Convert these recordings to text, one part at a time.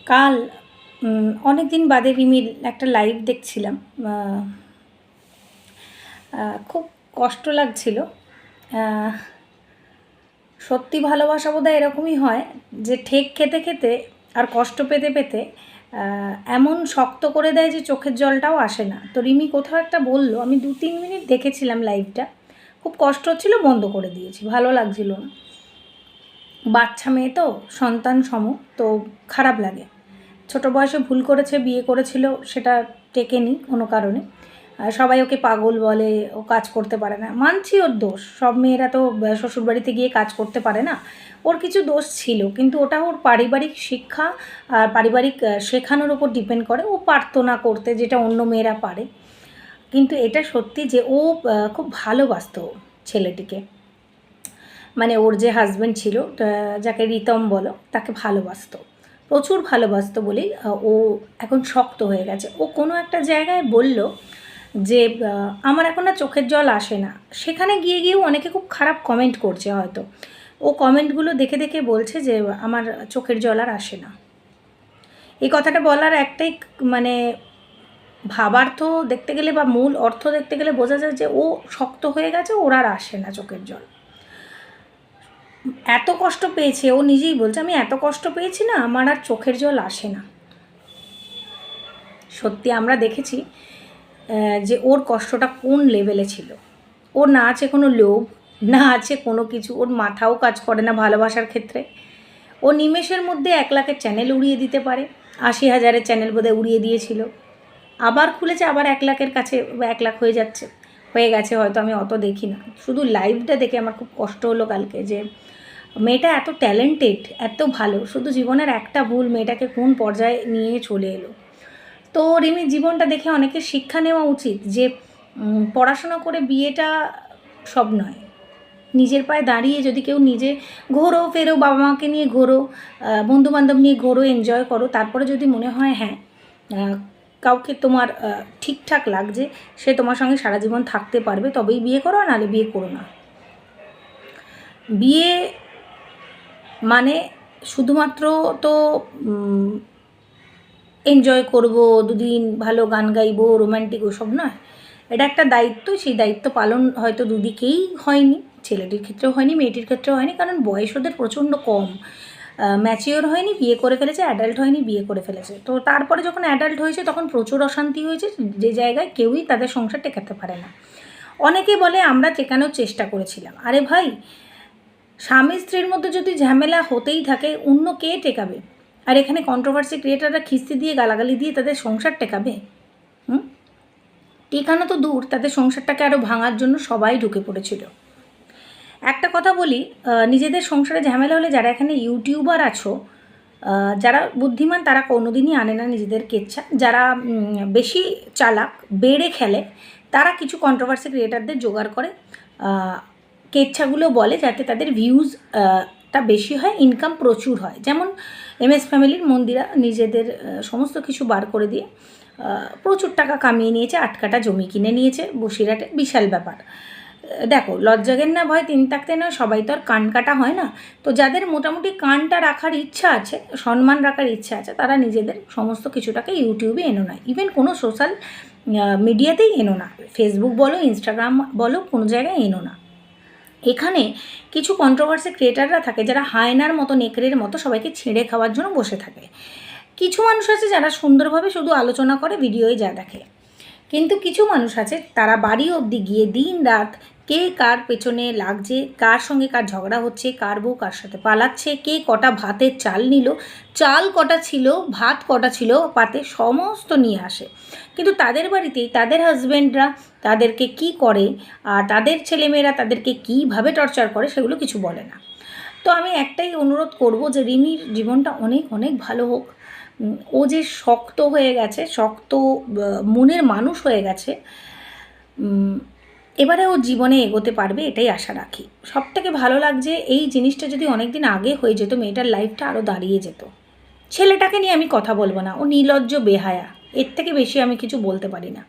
কাল অনেক দিন বাদে রিমির একটা লাইভ দেখছিলাম। খুব কষ্ট লাগছিল। সত্যি ভালোবাসা বোধহয় এরকমই হয় যে ঠেক খেতে খেতে আর কষ্ট পেতে পেতে এমন শক্ত করে দেয় যে চোখের জলটাও আসে না। তো রিমি কোথাও একটা বললো, আমি 2-3 মিনিট দেখেছিলাম লাইভটা, খুব কষ্ট হচ্ছিল, বন্ধ করে দিয়েছি, ভালো লাগছিল না। বাচ্চা মেয়ে তো, সন্তান সম, তো খারাপ লাগে। ছোট বয়সে ভুল করেছে, বিয়ে করেছিল, সেটা টেকেনি কোনো কারণে। সবাই ওকে পাগল বলে, ও কাজ করতে পারে না, মানছি ওর দোষ। সব মেয়েরা তো শ্বশুরবাড়িতে গিয়ে কাজ করতে পারে না, ওর কিছু দোষ ছিল, কিন্তু ওটা ওর পারিবারিক শিক্ষা আর পারিবারিক শেখানোর ওপর ডিপেন্ড করে। ও পারতো না করতে যেটা অন্য মেয়েরা পারে। কিন্তু এটা সত্যি যে ও খুব ভালোবাসতো ছেলেটিকে, মানে ওর যে হাজব্যান্ড ছিল, যাকে রিতম বলো, তাকে ভালোবাসতো, প্রচুর ভালোবাসতো বলেই ও এখন শক্ত হয়ে গেছে। ও কোনো একটা জায়গায় বলল যে আমার এখন আর চোখের জল আসে না। সেখানে গিয়ে গিয়েও অনেকে খুব খারাপ কমেন্ট করছে হয়তো। ও কমেন্টগুলো দেখে দেখে বলছে যে আমার চোখের জল আর আসে না। এই কথাটা বলার একটাই মানে ভাবার্থ দেখতে গেলে বা মূল অর্থ দেখতে গেলে বোঝা যায় যে ও শক্ত হয়ে গেছে, ওর আর আসে না চোখের জল। এত কষ্ট পেয়েছে, ও নিজেই বলছে আমি এত কষ্ট পেয়েছি না, আমার আর চোখের জল আসে না। সত্যি আমরা দেখেছি যে ওর কষ্টটা কোন লেভেলে ছিল। ওর না আছে কোনো লোভ, না আছে কোনো কিছু, ওর মাথাও কাজ করে না ভালোবাসার ক্ষেত্রে। ও নিমেষের মধ্যে 1 লাখের চ্যানেল উড়িয়ে দিতে পারে, 80,000-এর চ্যানেল বোধহয় উড়িয়ে দিয়েছিল, আবার খুলেছে, আবার 1 লাখের কাছে, 1 লাখ হয়ে গেছে হয়তো, আমি অত দেখি না। শুধু লাইভটা দেখে আমার খুব কষ্ট হলো কালকে, যে মেয়েটা এত ট্যালেন্টেড, এত ভালো, শুধু জীবনের একটা ভুল মেয়েটাকে কোন পর্যায়ে নিয়ে চলে এলো। তো রিমির জীবনটা দেখে অনেকের শিক্ষা নেওয়া উচিত যে পড়াশোনা করে বিয়েটা সব নয়। নিজের পায়ে দাঁড়িয়ে যদি কেউ নিজে ঘোরো ফেরো, বাবা মাকে নিয়ে ঘোরো, বন্ধুবান্ধব নিয়ে ঘোরো, এনজয় করো, তারপরে যদি মনে হয় হ্যাঁ কাউকে তোমার ঠিকঠাক লাগছে, সে তোমার সঙ্গে সারা জীবন থাকতে পারবে, তবেই বিয়ে করো, নাহলে বিয়ে করো না। বিয়ে মানে শুধুমাত্র তো এনজয় করব, 2 দিন ভালো গান গাইবো, রোম্যান্টিক, ওসব নয়। এটা একটা দায়িত্ব, সেই দায়িত্ব পালন হয়তো দুদিকেই হয়নি, ছেলেটির ক্ষেত্রেও হয়নি, মেয়েটির ক্ষেত্রেও হয়নি, কারণ বয়স ওদের প্রচণ্ড কম, ম্যাচিওর হয়নি, বিয়ে করে ফেলেছে, অ্যাডাল্ট হয়নি, বিয়ে করে ফেলেছে। তো তারপরে যখন অ্যাডাল্ট হয়েছে তখন প্রচুর অশান্তি হয়েছে, যে জায়গায় কেউই তাদের সংসার টেকাতে পারে না। অনেকে বলে আমরা টেকানোর চেষ্টা করেছিলাম। আরে ভাই, স্বামী স্ত্রীর মধ্যে যদি ঝামেলা হতেই থাকে, অন্য কে টেকাবে? আর এখানে কন্ট্রোভার্সি ক্রিয়েটাররা খিস্তি দিয়ে গালাগালি দিয়ে তাদের সংসার টেকাবে? টেকানো তো দূর, তাদের সংসারটাকে আরও ভাঙার জন্য সবাই ঢুকে পড়েছিল। একটা কথা বলি, নিজেদের সংসারে ঝামেলা হলে যারা এখানে ইউটিউবার আছো, যারা বুদ্ধিমান, তারা কোনোদিনই আনে না নিজেদের কেচ্ছা। যারা বেশি চালাক, বেড়ে খেলে, তারা কিছু কন্ট্রোভার্সি ক্রিয়েটারদের জোগাড় করে কেচ্ছাগুলো বলে, যাতে তাদের ভিউজ টা বেশি হয়, ইনকাম প্রচুর হয়। যেমন MS ফ্যামিলির মন্দিরা নিজেদের সমস্ত কিছু বার করে দিয়ে প্রচুর টাকা কামিয়ে নিয়েছে, 8 কাঠা জমি কিনে নিয়েছে বসিরহাটে, বিশাল ব্যাপার। দেখো, লজ্জাগের না ভয় 3 থাকতে নয়, সবাই তো আর কান কাটা হয় না। তো যাদের মোটামুটি কানটা রাখার ইচ্ছা আছে, সম্মান রাখার ইচ্ছা আছে, তারা নিজেদের সমস্ত কিছুটাকে ইউটিউবে এনো না, ইভেন কোনো সোশ্যাল মিডিয়াতেই এনো না, ফেসবুক বলো, ইনস্টাগ্রাম বলো, কোনো জায়গায় এনো না। এখানে কিছু কন্ট্রোভার্সি ক্রিয়েটাররা থাকে যারা হায়নার মতো, নেকড়ের মতো সবাইকে ছেড়ে খাওয়ার জন্য বসে থাকে। কিছু মানুষ আছে যারা সুন্দরভাবে শুধু আলোচনা করে, ভিডিওয়ে যা দেখে। কিন্তু কিছু মানুষ আছে তারা বাড়ি অবধি গিয়ে দিন রাত কে কার পেছনে লাগছে, কার সঙ্গে কার ঝগড়া হচ্ছে, কার বউ কার সাথে পালাচ্ছে, কে কটা ভাতের চাল নিল, চাল কটা ছিল, ভাত কটা ছিল পাতে, সমস্ত নিয়ে আসে। কিন্তু তাদের বাড়িতেই তাদের হাজব্যান্ডরা তাদেরকে কি করে, আর তাদের ছেলেমেয়েরা তাদেরকে কীভাবে টর্চার করে, সেগুলো কিছু বলে না। তো আমি একটাই অনুরোধ করব যে রিমির জীবনটা অনেক অনেক ভালো হোক। ও যে শক্ত হয়ে গেছে, শক্ত মনের মানুষ হয়ে গেছে, এবারে ও জীবনে এগোতে পারবে, এটাই আশা রাখি। সবথেকে ভালো লাগছে এই জিনিসটা যদি অনেক দিন আগে হয়ে যেত, মেয়েটার লাইফটা আরও দাঁড়িয়ে যেত। ছেলেটাকে নিয়ে আমি কথা বলবো না, ও নির্লজ্জ, বেহায়া, এর থেকে বেশি আমি কিছু বলতে পারি না।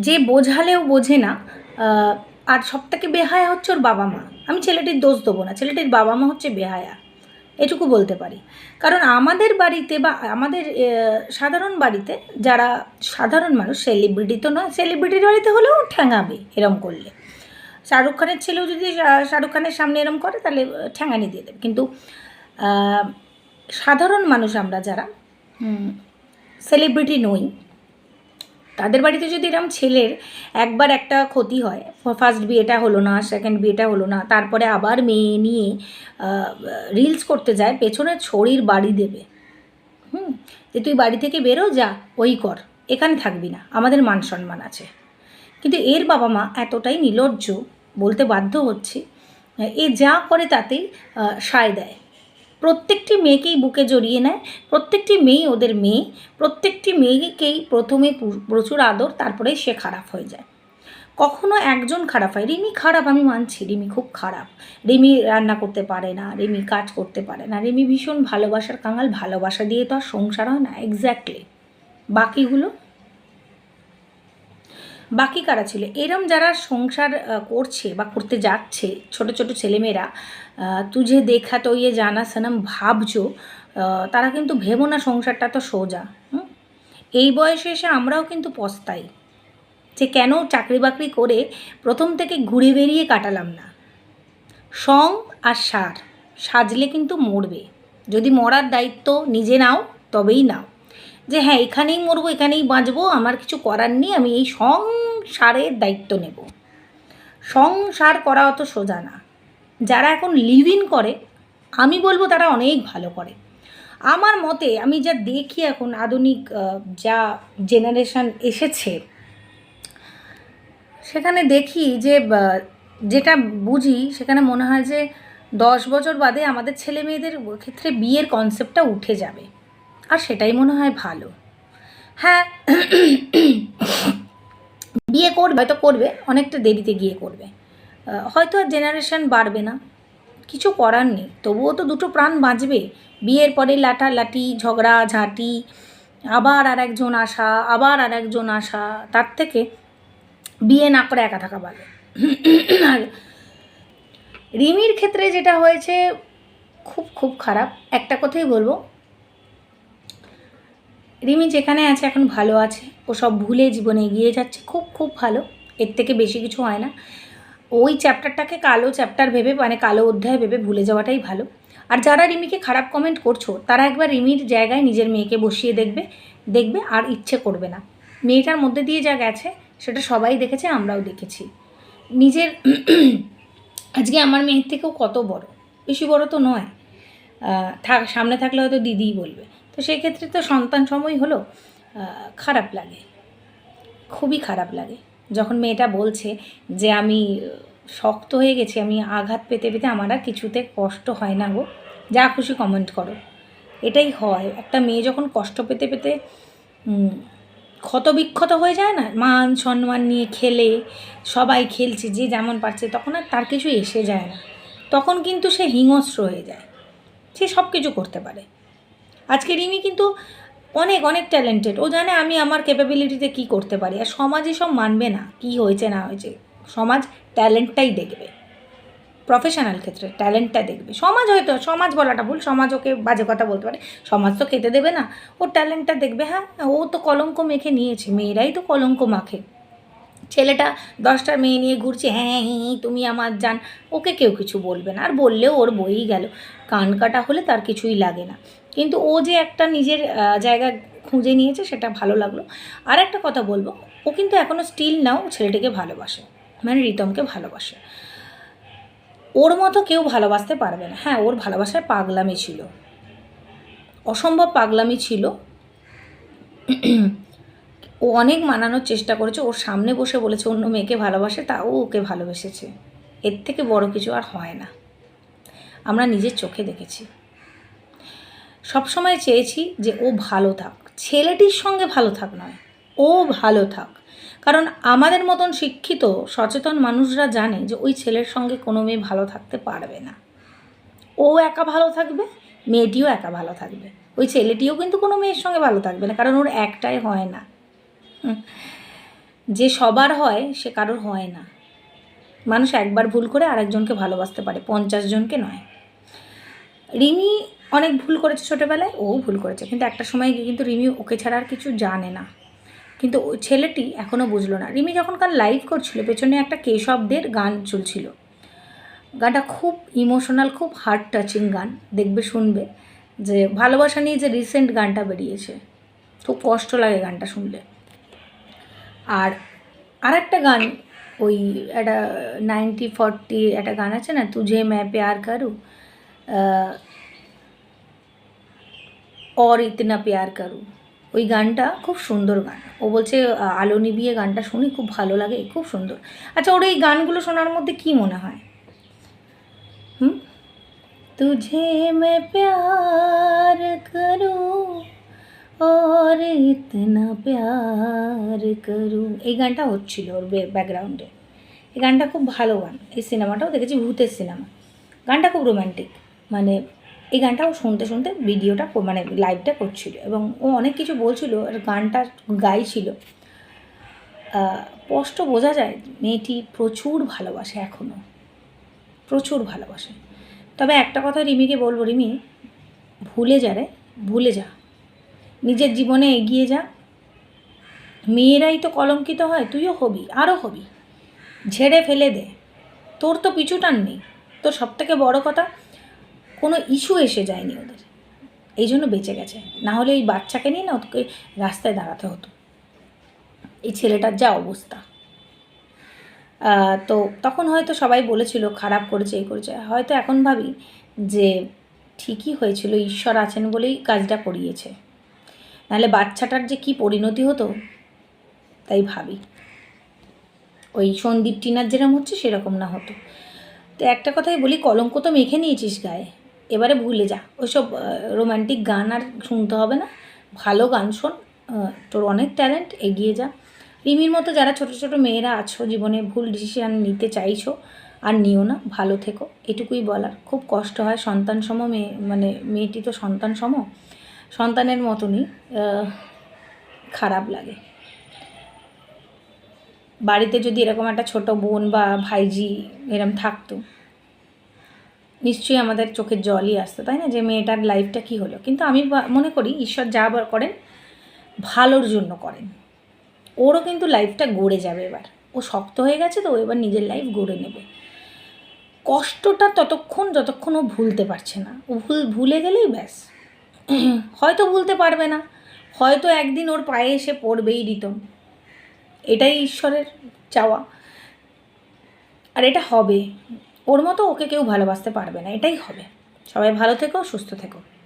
যে বোঝালেও বোঝে না, আর সবথেকে বেহায়া হচ্ছে ওর বাবা মা। আমি ছেলেটির দোষ দেবো না, ছেলেটির বাবা মা হচ্ছে বেহায়া। এটুকু বলতে পারি। কারণ আমাদের বাড়িতে বা আমাদের সাধারণ বাড়িতে যারা সাধারণ মানুষ, সেলিব্রিটি তো নয়, সেলিব্রিটির বাড়িতে হলেও ঠ্যাঙাবে এরম করলে। শাহরুখ খানের ছেলেও যদি শাহরুখ খানের সামনে এরম করে তাহলে ঠ্যাঙানি দিয়ে দেবে। কিন্তু সাধারণ মানুষ আমরা যারা সেলিব্রিটি নই, তাদের বাড়িতে যদি এরকম ছেলের একবার একটা ক্ষতি হয়, ফার্স্ট বিয়েটা হলো না, সেকেন্ড বিয়েটা হলো না, তারপরে আবার মেয়ে নিয়ে রিলস করতে যায়, পেছনে ছড়ির বাড়ি দেবে। যে তুই বাড়ি থেকে বেরো, যা ওই কর, এখানে থাকবি না, আমাদের মান সম্মান আছে। কিন্তু এর বাবা মা এতটাই নির্লজ্জ, বলতে বাধ্য হচ্ছে, এ যা করে তাতেই সায় দেয়। প্রত্যেকটি মেয়েকেই বুকে জড়িয়ে নেয়, প্রত্যেকটি মেয়েই ওদের মেয়ে, প্রত্যেকটি মেয়েকেই প্রথমে প্রচুর আদর, তারপরে সে খারাপ হয়ে যায়। কখনো একজন খারাপ হয়, রিমি খারাপ আমি মানছি, রিমি খুব খারাপ, রিমি রান্না করতে পারে না, রিমি কাজ করতে পারে না, রিমি ভীষণ ভালোবাসার কাঙাল, ভালোবাসা দিয়ে তো আর সংসার হয় না। এক্স্যাক্টলি। বাকিগুলো বাকি কারা ছিল এরম যারা সংসার করছে বা করতে যাচ্ছে, ছোট ছোট ছেলেমেয়েরা, তুঝে দেখা তো ইয়ে জানা সনম ভাবছো, তারা কিন্তু ভেবো না সংসারটা তো সোজা। এই বয়সে এসে আমরাও কিন্তু পস্তাই যে কেন চাকরি বাকরি করে প্রথম থেকে ঘুরে বেরিয়ে কাটালাম না। সং আর সাজলে কিন্তু মরবে। যদি মরার দায়িত্ব নিজে নাও তবেই নাও, যে হ্যাঁ এখানেই মরবো, এখানেই বাঁচবো, আমার কিছু করার নেই, আমি এই সংসারের দায়িত্ব নেব। সংসার করা অত সোজা না। যারা এখন লিভ ইন করে, আমি বলবো তারা অনেক ভালো করে। আমার মতে আমি যা দেখি এখন আধুনিক যা জেনারেশন এসেছে, সেখানে দেখি যে যেটা বুঝি সেখানে মনে হয় যে 10 বছর বাদে আমাদের ছেলে মেয়েদের ক্ষেত্রে বিয়ের কনসেপ্টটা উঠে যাবে, আর সেটাই মনে হয় ভালো। হ্যাঁ, বিয়ে করবে, হয়তো করবে, অনেকটা দেরিতে গিয়ে করবে, হয়তো আর জেনারেশন বাড়বে না, কিছু করার নেই, তবুও তো দুটো প্রাণ বাঁচবে। বিয়ের পরে লাটালাটি, ঝগড়া ঝাঁটি, আবার আর একজন আসা, আবার আর একজন আসা, তার থেকে বিয়ে না করে একা থাকা ভালো। আর রিমির ক্ষেত্রে যেটা হয়েছে খুব খুব খারাপ। একটা কথাই বলবো, রিমি যেখানে আছে এখন ভালো আছে, ও সব ভুলে জীবনে এগিয়ে যাচ্ছে, খুব খুব ভালো। এর থেকে বেশি কিছু হয় না। ওই চ্যাপ্টারটাকে কালো চ্যাপ্টার ভেবে, মানে কালো অধ্যায় ভেবে ভুলে যাওয়াটাই ভালো। আর যারা রিমিকে খারাপ কমেন্ট করছো, তারা একবার রিমির জায়গায় নিজের মেয়েকে বসিয়ে দেখবে আর ইচ্ছে করবে না। মেয়েটার মধ্যে দিয়ে যা গেছে সেটা সবাই দেখেছে, আমরাও দেখেছি। নিজের আজকে আমার মেয়ের থেকেও কত বড়, বেশি বড় তো নয়, সামনে থাকলে হয়তো দিদিই বলবে। তো সেই ক্ষেত্রে তো সন্তান সময় হলো, খারাপ লাগে, খুবই খারাপ লাগে যখন মেয়েটা বলছে যে আমি শক্ত হয়ে গেছি, আমি আঘাত পেতে পেতে আমার আর কিছুতে কষ্ট হয় না গো, যা খুশি কমেন্ট করো। এটাই হয়, একটা মেয়ে যখন কষ্ট পেতে পেতে ক্ষতবিক্ষত হয়ে যায় না, মান সম্মান নিয়ে খেলে, সবাই খেলছে, যে যেমন পারছে, তখন আর তার কিছু এসে যায় না, তখন কিন্তু সে হিংস্র হয়ে যায়, সে সব কিছু করতে পারে। আজকে রিমি কিন্তু অনেক অনেক ট্যালেন্টেড, ও জানে আমি আমার ক্যাপাবিলিটিতে কী করতে পারি। আর সমাজ এসব মানবে না, কী হয়েছে না হয়েছে, সমাজ ট্যালেন্টটাই দেখবে, প্রফেশনাল ক্ষেত্রে ট্যালেন্টটা দেখবে। সমাজ হয়তো, সমাজ বলাটা ভুল, সমাজ ওকে বাজে কথা বলতে পারে, সমাজ তো খেতে দেবে না, ওর ট্যালেন্টটা দেখবে। হ্যাঁ, ও তো কলঙ্ক মেখে নিয়েছে, মেয়েরাই তো কলঙ্ক মাখে। ছেলেটা 10টা মেয়ে নিয়ে ঘুরছে, হ্যাঁ তুমি আমার জান, ওকে কেউ কিছু বলবে না, আর বললেও ওর বইই গেল, কান কাটা হলে তার কিছুই লাগে না। কিন্তু ও যে একটা নিজের জায়গা খুঁজে নিয়েছে, সেটা ভালো লাগলো। আর একটা কথা বলবো, ও কিন্তু এখনও স্টিল নাও ছেলেটিকে ভালোবাসে, মানে রিতমকে ভালোবাসে। ওর মতো কেউ ভালোবাসতে পারবে না। হ্যাঁ, ওর ভালোবাসায় পাগলামি ছিল, অসম্ভব পাগলামি ছিল। ও অনেক মানানোর চেষ্টা করেছে, ওর সামনে বসে বলেছে অন্য মেয়েকে ভালোবাসে, তাও ওকে ভালোবেসেছে। এর থেকে বড় কিছু আর হয় না, আমরা নিজের চোখে দেখেছি। সবসময় চেয়েছি যে ও ভালো থাক, ছেলেটির সঙ্গে ভালো থাক নয়, ও ভালো থাক। কারণ আমাদের মতন শিক্ষিত সচেতন মানুষরা জানে যে ওই ছেলের সঙ্গে কোনো মেয়ে ভালো থাকতে পারবে না। ও একা ভালো থাকবে, মেয়েটিও একা ভালো থাকবে, ওই ছেলেটিও কিন্তু কোনো মেয়ের সঙ্গে ভালো থাকবে না, কারণ ওর একটাই হয় না। যে সবার হয় সে কারোর হয় না। মানুষ একবার ভুল করে আরেকজনকে ভালোবাসতে পারে, 50 জনকে নয়। রিমি অনেক ভুল করেছে ছোটোবেলায়, ও ভুল করেছে, কিন্তু একটা সময় গিয়ে কিন্তু রিমি ওকে ছাড়া আর কিছু জানে না। কিন্তু ওই ছেলেটি এখনও বুঝলো না। রিমি যখনকার লাইভ করছিল পেছনে একটা কেশবদের গান চলছিল, গানটা খুব ইমোশনাল, খুব হার্ট টাচিং গান, দেখবে শুনবে, যে ভালোবাসা নিয়ে যে রিসেন্ট গানটা বেরিয়েছে, খুব কষ্ট লাগে গানটা শুনলে। আর একটা গান, ওই একটা 90-40 একটা গান আছে না, তুঝে मैं प्यार करूँ और इतना प्यार करूँ, ওই গানটা খুব সুন্দর গান। ও বলছে আলো নিভিয়ে গানটা শুনি, খুব ভালো লাগে, খুব সুন্দর। আচ্ছা, ওর এই গানগুলো শোনার মধ্যে কি মনে হয়? तुझे मैं प्यार करूं और इतना प्यार करूं, এই গানটা হচ্ছিল ওর ব্যাকগ্রাউন্ডে। এই গানটা খুব ভালো গান। এই সিনেমাটাও দেখেছি, ভূতের সিনেমা। গানটা খুব রোম্যান্টিক, মানে এই গানটাও শুনতে শুনতে ভিডিওটা মানে লাইভটা করছিল, এবং ও অনেক কিছু বলছিল আর গানটা গাইছিল। স্পষ্ট বোঝা যায় মেয়েটি প্রচুর ভালোবাসে, এখনও প্রচুর ভালোবাসে। তবে একটা কথা রিমিকে বলবো, রিমি ভুলে যা রে, ভুলে যা, নিজের জীবনে এগিয়ে যা। মেয়েরাই তো কলঙ্কিত হয়, তুইও হবি, আরও হবি, ঝেড়ে ফেলে দে, তোর তো পিছু টান নেই। তোর সবথেকে বড় কথা, কোনো ইস্যু এসে যায়নি ওদের, এই জন্য বেঁচে গেছে। না হলে এই বাচ্চাকে নিয়ে না ওকে রাস্তায় দাঁড়াতে হতো। এই ছেলেটার যা অবস্থা, তো তখন হয়তো সবাই বলেছিল খারাপ করেছে, এই করেছে। হয়তো এখন ভাবি যে ঠিকই হয়েছিল, ঈশ্বর আছেন বলেই কাজটা করিয়েছে, নাহলে বাচ্চাটার যে কী পরিণতি হতো তাই ভাবি। ওই সন্দীপ টিনার যেরকম হচ্ছে সেরকম না হতো। তো একটা কথাই বলি, কলঙ্ক তো মেখে নিয়েছিস গায়ে, এবারে ভুলে যা। ওইসব রোম্যান্টিক গান আর শুনতে হবে না, ভালো গান শোন, তোর অনেক ট্যালেন্ট, এগিয়ে যা। রিমির মতো যারা ছোট ছোট মেয়েরা আছো, জীবনে ভুল ডিসিশান নিতে চাইছো, আর নিও না, ভালো থেকো, এটুকুই বলার। খুব কষ্ট হয়, সন্তান সম মেয়ে, মানে মেয়েটি তো সন্তান সম, সন্তানের মতনই খারাপ লাগে। বাড়িতে যদি এরকম একটা ছোট বোন বা ভাইজি এরম থাকতো, নিশ্চয়ই আমাদের চোখের জলই আসতো, তাই না, যে মেয়েটার লাইফটা কী হলো। কিন্তু আমি মনে করি ঈশ্বর যা করেন ভালোর জন্য করেন। ওরও কিন্তু লাইফটা গড়ে যাবে এবার, ও শক্ত হয়ে গেছে তো, ও এবার নিজের লাইফ গড়ে নেবে। কষ্টটা ততক্ষণ যতক্ষণ ও ভুলতে পারছে না, ও ভুলে গেলেই ব্যাস। হয়তো ভুলতে পারবে না, হয়তো একদিন ওর পায়ে এসে পড়বেই রিতম, এটাই ঈশ্বরের চাওয়া, আর এটা হবে। ওর মতো ওকে কেউ ভালোবাসতে পারবে না, এটাই হবে। সবাই ভালো থেকো, সুস্থ থেকো।